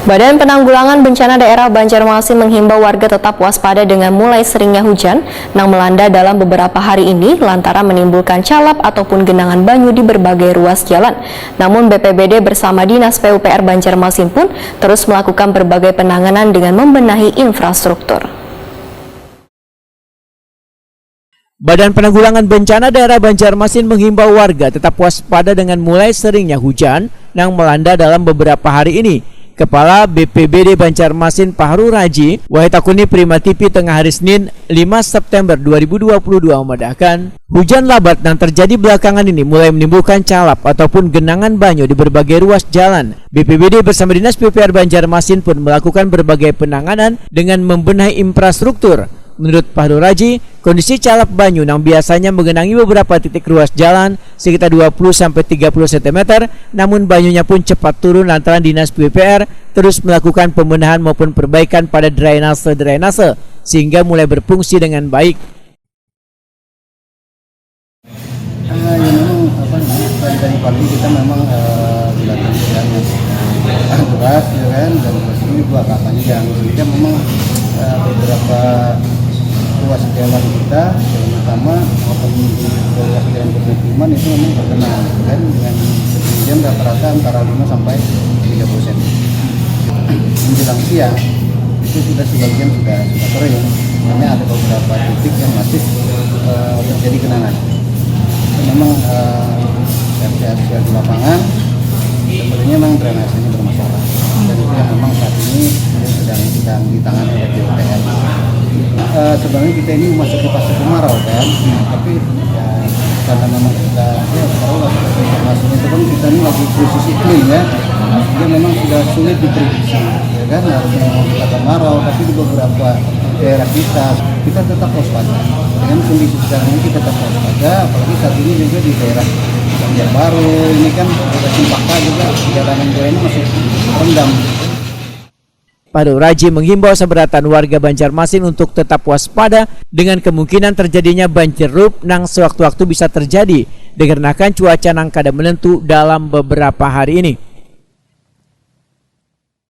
Badan Penanggulangan Bencana Daerah Banjarmasin menghimbau warga tetap waspada dengan mulai seringnya hujan yang melanda dalam beberapa hari ini lantaran menimbulkan calap ataupun genangan banyu di berbagai ruas jalan. Namun BPBD bersama Dinas PUPR Banjarmasin pun terus melakukan berbagai penanganan dengan membenahi infrastruktur. Badan Penanggulangan Bencana Daerah Banjarmasin menghimbau warga tetap waspada dengan mulai seringnya hujan yang melanda dalam beberapa hari ini. Kepala BPBD Banjarmasin Pahru Raji, Wahitakuni Prima TV tengah hari Senin 5 September 2022 memandahkan hujan lebat yang terjadi belakangan ini mulai menimbulkan calap ataupun genangan banyu di berbagai ruas jalan. BPBD bersama Dinas PUPR Banjarmasin pun melakukan berbagai penanganan dengan membenahi infrastruktur. Menurut Pahru Raji, kondisi calap banyu yang biasanya menggenangi beberapa titik ruas jalan sekitar 20-30 cm, namun banyunya pun cepat turun lantaran Dinas PUPR terus melakukan pembenahan maupun perbaikan pada drainase sehingga mulai berfungsi dengan baik. Dari pagi kita memang dilakukan deras, ya kan, dan ini juga agak panjang, sehingga memang beberapa ruas jalan kita, jalan utama maupun ruas jalan permukiman itu memang tergenang, kan, dengan ketinggian rata-rata antara 5 sampai 30 cm. Menjelang siang itu sudah sebagian sudah kering, hanya ada beberapa titik yang masih terjadi genangan. Itu memang RT di lapangan sebenarnya memang drainasenya bermasalah, dan itu yang memang saat ini sedang ditangani oleh PUPR. Sebenarnya kita ini masuk ke fase kemarau kan, tapi ya, karena memang kita tahu lah informasinya itu kan kita ini lagi krisis iklim ya, sehingga memang sudah sulit diprediksi, ya kan, harusnya kita kemarau, tapi di beberapa daerah kita tetap waspada. Dengan kondisi sekarang ini kita tetap waspada, apalagi saat ini juga di daerah Banjarbaru ini kan sudah Cempaka juga jalanan ini masih rendam. Pahru Raji menghimbau seberatan warga Banjarmasin untuk tetap waspada dengan kemungkinan terjadinya banjir rob yang sewaktu-waktu bisa terjadi dikarenakan cuaca yang kada menentu dalam beberapa hari ini.